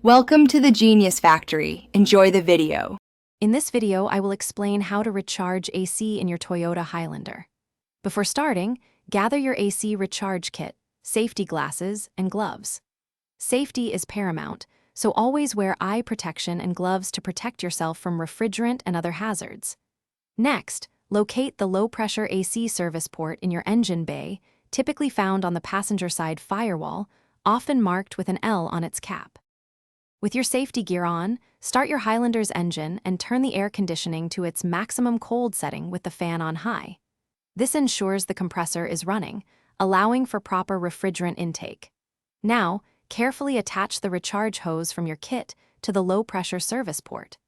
Welcome to the Genius Factory. Enjoy the video. In this video, I will explain how to recharge AC in your Toyota Highlander. Before starting, gather your AC recharge kit, safety glasses, and gloves. Safety is paramount, so always wear eye protection and gloves to protect yourself from refrigerant and other hazards. Next, locate the low-pressure AC service port in your engine bay, typically found on the passenger side firewall, often marked with an L on its cap. With your safety gear on, start your Highlander's engine and turn the air conditioning to its maximum cold setting with the fan on high. This ensures the compressor is running, allowing for proper refrigerant intake. Now, carefully attach the recharge hose from your kit to the low-pressure service port.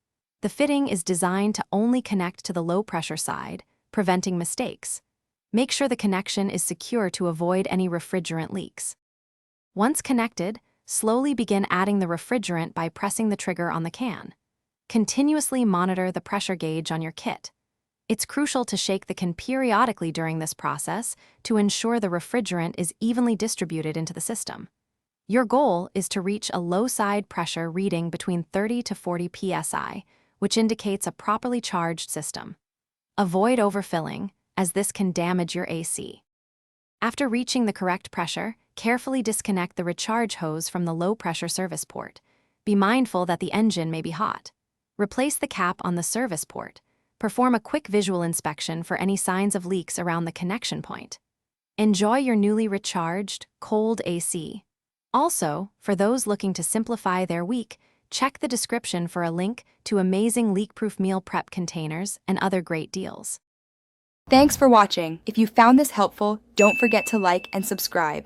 The fitting is designed to only connect to the low-pressure side, preventing mistakes. Make sure the connection is secure to avoid any refrigerant leaks. Once connected, slowly begin adding the refrigerant by pressing the trigger on the can. Continuously monitor the pressure gauge on your kit. It's crucial to shake the can periodically during this process to ensure the refrigerant is evenly distributed into the system. Your goal is to reach a low side pressure reading between 30 to 40 psi, which indicates a properly charged system. Avoid overfilling, as this can damage your AC. After reaching the correct pressure, carefully disconnect the recharge hose from the low-pressure service port. Be mindful that the engine may be hot. Replace the cap on the service port. Perform a quick visual inspection for any signs of leaks around the connection point. Enjoy your newly recharged, cold AC. Also, for those looking to simplify their week, check the description for a link to amazing leak-proof meal prep containers and other great deals. Thanks for watching. If you found this helpful, don't forget to like and subscribe.